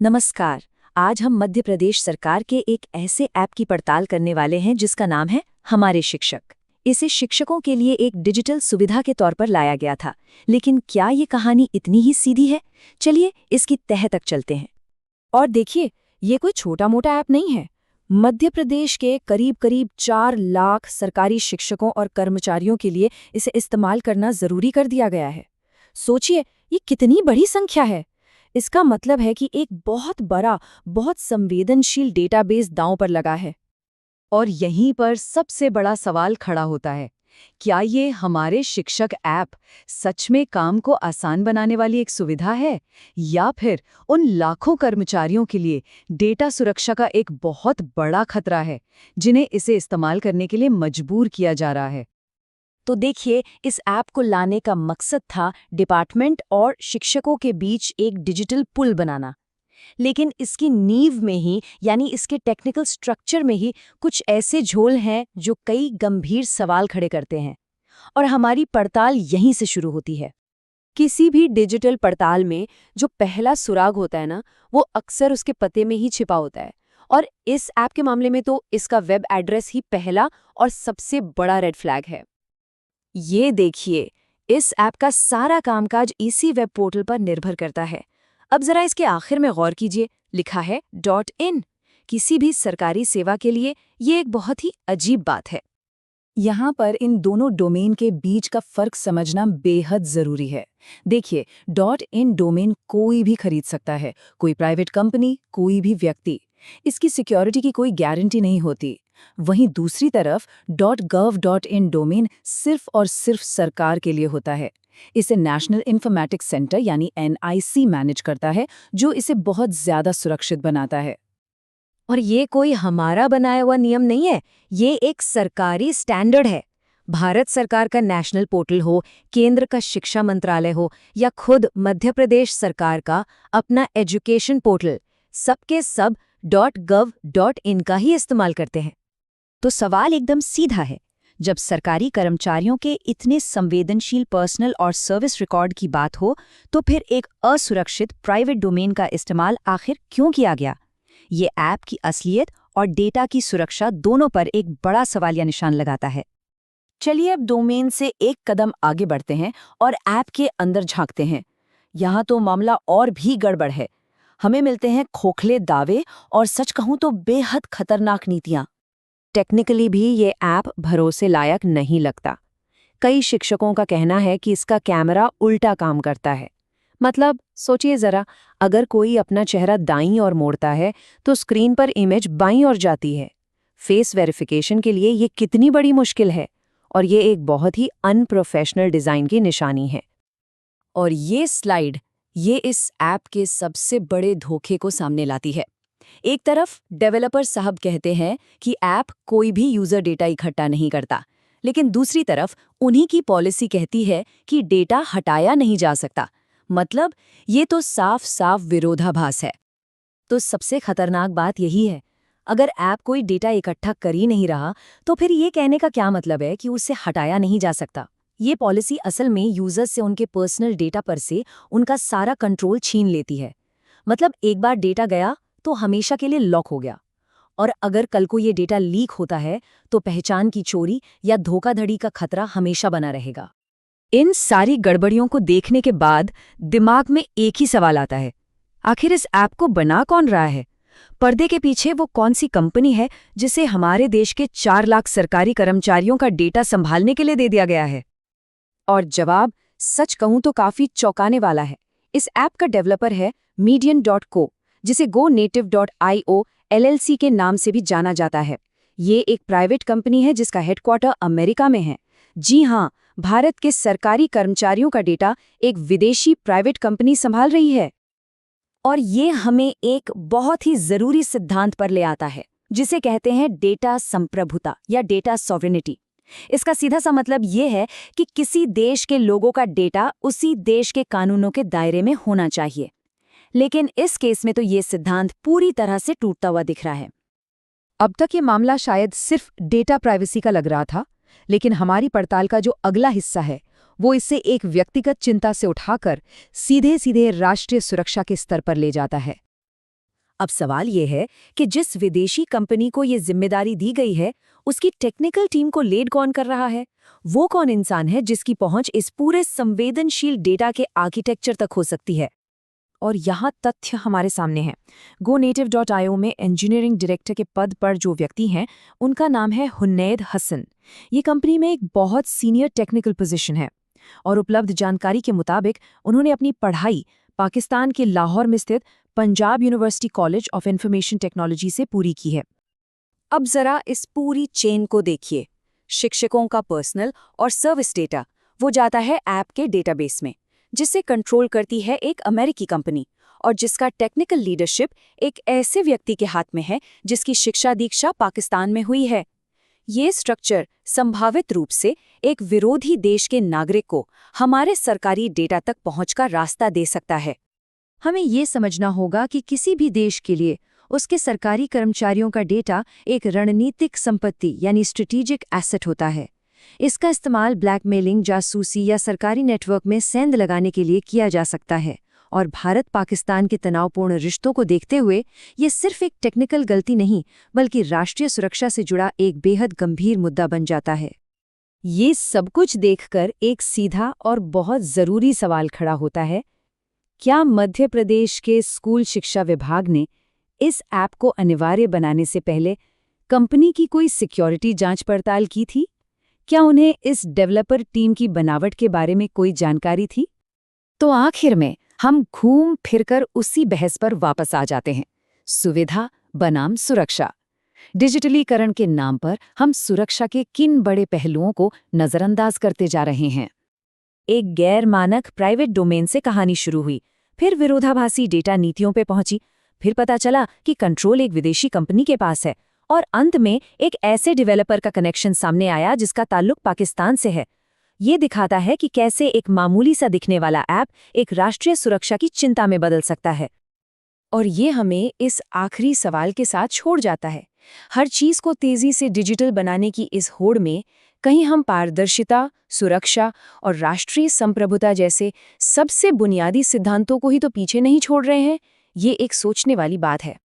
नमस्कार। आज हम मध्य प्रदेश सरकार के एक ऐसे ऐप की पड़ताल करने वाले हैं जिसका नाम है हमारे शिक्षक। इसे शिक्षकों के लिए एक डिजिटल सुविधा के तौर पर लाया गया था, लेकिन क्या ये कहानी इतनी ही सीधी है? चलिए इसकी तह तक चलते हैं। और देखिए, ये कोई छोटा मोटा ऐप नहीं है। मध्य प्रदेश के करीब करीब 4 लाख सरकारी शिक्षकों और कर्मचारियों के लिए इसे इस्तेमाल करना जरूरी कर दिया गया है। सोचिए, ये कितनी बड़ी संख्या है। इसका मतलब है कि एक बहुत बड़ा, बहुत संवेदनशील डेटाबेस दांव पर लगा है। और यहीं पर सबसे बड़ा सवाल खड़ा होता है, क्या ये हमारे शिक्षक ऐप सच में काम को आसान बनाने वाली एक सुविधा है, या फिर उन लाखों कर्मचारियों के लिए डेटा सुरक्षा का एक बहुत बड़ा खतरा है, जिन्हें इसे इस्तेमाल करने के लिए मजबूर किया जा रहा है? तो देखिए, इस ऐप को लाने का मकसद था डिपार्टमेंट और शिक्षकों के बीच एक डिजिटल पुल बनाना। लेकिन इसकी नींव में ही, यानी इसके टेक्निकल स्ट्रक्चर में ही कुछ ऐसे झोल हैं जो कई गंभीर सवाल खड़े करते हैं। और हमारी पड़ताल यहीं से शुरू होती है। किसी भी डिजिटल पड़ताल में जो पहला सुराग होता है ना, वो अक्सर उसके पते में ही छिपा होता है। और इस ऐप के मामले में तो इसका वेब एड्रेस ही पहला और सबसे बड़ा रेड फ्लैग है। ये देखिए, इस ऐप का सारा कामकाज इसी वेब पोर्टल पर निर्भर करता है। अब जरा इसके आखिर में गौर कीजिए, लिखा है .in। किसी भी सरकारी सेवा के लिए ये एक बहुत ही अजीब बात है। यहाँ पर इन दोनों डोमेन के बीच का फर्क समझना बेहद जरूरी है। देखिए, .in डोमेन कोई भी खरीद सकता है, कोई प्राइवेट कंपनी, कोई भी व्यक्ति। इसकी सिक्योरिटी की कोई गारंटी नहीं होती। वहीं दूसरी तरफ .gov.in डोमेन सिर्फ और सिर्फ सरकार के लिए होता है। इसे नेशनल इंफॉर्मेटिक्स सेंटर यानी NIC मैनेज करता है, जो इसे बहुत ज्यादा सुरक्षित बनाता है। और ये कोई हमारा बनाया हुआ नियम नहीं है, ये एक सरकारी स्टैंडर्ड है। भारत सरकार का नेशनल पोर्टल हो, केंद्र का शिक्षा मंत्रालय हो, या खुद मध्य प्रदेश सरकार का अपना एजुकेशन पोर्टल, सबके सब .gov.in का ही इस्तेमाल करते हैं। तो सवाल एकदम सीधा है, जब सरकारी कर्मचारियों के इतने संवेदनशील पर्सनल और सर्विस रिकॉर्ड की बात हो, तो फिर एक असुरक्षित प्राइवेट डोमेन का इस्तेमाल आखिर क्यों किया गया? ये ऐप की असलियत और डेटा की सुरक्षा दोनों पर एक बड़ा सवालिया निशान लगाता है। चलिए अब डोमेन से एक कदम आगे बढ़ते हैं और ऐप के अंदर झांकते हैं। यहाँ तो मामला और भी गड़बड़ है। हमें मिलते हैं खोखले दावे और सच कहूं तो बेहद खतरनाक नीतियां। टेक्निकली भी ये ऐप भरोसे लायक नहीं लगता। कई शिक्षकों का कहना है कि इसका कैमरा उल्टा काम करता है। मतलब सोचिए जरा, अगर कोई अपना चेहरा दाईं ओर मोड़ता है तो स्क्रीन पर इमेज बाईं ओर जाती है। फेस वेरिफिकेशन के लिए ये कितनी बड़ी मुश्किल है, और ये एक बहुत ही अनप्रोफेशनल डिज़ाइन की निशानी है। और ये स्लाइड ये इस ऐप के सबसे बड़े धोखे को सामने लाती है। एक तरफ डेवलपर साहब कहते हैं कि ऐप कोई भी यूजर डेटा इकट्ठा नहीं करता, लेकिन दूसरी तरफ उन्हीं की पॉलिसी कहती है कि डेटा हटाया नहीं जा सकता। मतलब ये तो साफ साफ विरोधाभास है। तो सबसे खतरनाक बात यही है, अगर ऐप कोई डेटा इकट्ठा कर ही नहीं रहा, तो फिर ये कहने का क्या मतलब है कि उसे हटाया नहीं जा सकता? ये पॉलिसी असल में यूजर्स से उनके पर्सनल डेटा पर से उनका सारा कंट्रोल छीन लेती है। मतलब एक बार डेटा गया तो हमेशा के लिए लॉक हो गया। और अगर कल को ये डेटा लीक होता है तो पहचान की चोरी या धोखाधड़ी का खतरा हमेशा बना रहेगा। इन सारी गड़बड़ियों को देखने के बाद दिमाग में एक ही सवाल आता है, आखिर इस ऐप को बना कौन रहा है? पर्दे के पीछे वो कौन सी कंपनी है जिसे हमारे देश के 4 लाख सरकारी कर्मचारियों का डेटा संभालने के लिए दे दिया गया है? और जवाब सच कहूं तो काफी चौंकाने वाला है। इस ऐप का डेवलपर है Median.co, जिसे GoNative.io LLC के नाम से भी जाना जाता है। ये एक प्राइवेट कंपनी है जिसका हेडक्वार्टर अमेरिका में है। जी हाँ, भारत के सरकारी कर्मचारियों का डेटा एक विदेशी प्राइवेट कंपनी संभाल रही है। और ये हमें एक बहुत ही जरूरी सिद्धांत पर ले आता है, जिसे कहते हैं डेटा संप्रभुता या डेटा सॉवरेनिटी। इसका सीधा सा मतलब ये है कि किसी देश के लोगों का डेटा उसी देश के कानूनों के दायरे में होना चाहिए। लेकिन इस केस में तो ये सिद्धांत पूरी तरह से टूटता हुआ दिख रहा है। अब तक ये मामला शायद सिर्फ डेटा प्राइवेसी का लग रहा था, लेकिन हमारी पड़ताल का जो अगला हिस्सा है वो इसे एक व्यक्तिगत चिंता से उठाकर सीधे सीधे राष्ट्रीय सुरक्षा के स्तर पर ले जाता है। अब सवाल ये है कि जिस विदेशी कंपनी को ये जिम्मेदारी दी गई है, उसकी टेक्निकल टीम को लीड कौन कर रहा है? वो कौन इंसान है जिसकी पहुंच इस पूरे संवेदनशील डेटा के आर्किटेक्चर तक हो सकती है? और यहाँ तथ्य हमारे सामने है। GoNative.io में इंजीनियरिंग डायरेक्टर के पद पर जो व्यक्ति हैं, उनका नाम है हुन्नैद हसन। ये कंपनी में एक बहुत सीनियर टेक्निकल पोजीशन है और उपलब्ध जानकारी के मुताबिक उन्होंने अपनी पढ़ाई पाकिस्तान के लाहौर में स्थित Punjab university college of information technology से पूरी की है। अब जरा इस पूरी चेन को देखिए। शिक्षकों का पर्सनल और सर्विस डेटा वो जाता है ऐप के डेटाबेस में, जिसे कंट्रोल करती है एक अमेरिकी कंपनी और जिसका टेक्निकल लीडरशिप एक ऐसे व्यक्ति के हाथ में है जिसकी शिक्षा दीक्षा पाकिस्तान में हुई है। ये स्ट्रक्चर संभावित रूप से एक विरोधी देश के नागरिक को हमारे सरकारी डेटा तक पहुंच का रास्ता दे सकता है। हमें ये समझना होगा कि किसी भी देश के लिए उसके सरकारी कर्मचारियों का डेटा एक रणनीतिक संपत्ति यानी स्ट्रेटेजिक एसेट होता है। इसका इस्तेमाल ब्लैकमेलिंग, जासूसी या सरकारी नेटवर्क में सेंध लगाने के लिए किया जा सकता है और भारत पाकिस्तान के तनावपूर्ण रिश्तों को देखते हुए ये सिर्फ एक टेक्निकल गलती नहीं बल्कि राष्ट्रीय सुरक्षा से जुड़ा एक बेहद गंभीर मुद्दा बन जाता है। ये सब कुछ देखकर एक सीधा और बहुत ज़रूरी सवाल खड़ा होता है, क्या मध्य प्रदेश के स्कूल शिक्षा विभाग ने इस ऐप को अनिवार्य बनाने से पहले कंपनी की कोई सिक्योरिटी जांच पड़ताल की थी? क्या उन्हें इस डेवलपर टीम की बनावट के बारे में कोई जानकारी थी? तो आखिर में हम घूम फिरकर उसी बहस पर वापस आ जाते हैं, सुविधा बनाम सुरक्षा। डिजिटलीकरण के नाम पर हम सुरक्षा के किन बड़े पहलुओं को नज़रअंदाज करते जा रहे हैं? एक गैर मानक प्राइवेट डोमेन से कहानी शुरू हुई, फिर विरोधाभासी डेटा नीतियों पे पहुंची, फिर पता चला कि कंट्रोल एक विदेशी कंपनी के पास है और अंत में एक ऐसे डेवलपर का कनेक्शन सामने आया जिसका ताल्लुक पाकिस्तान से है। ये दिखाता है कि कैसे एक मामूली सा दिखने वाला ऐप एक राष्ट्रीय सुरक्षा की चिंता में बदल सकता है। और ये हमें इस आखिरी सवाल के साथ छोड़ जाता है, हर चीज़ को तेज़ी से डिजिटल बनाने की इस होड़ में कहीं हम पारदर्शिता, सुरक्षा और राष्ट्रीय संप्रभुता जैसे सबसे बुनियादी सिद्धांतों को ही तो पीछे नहीं छोड़ रहे हैं? ये एक सोचने वाली बात है।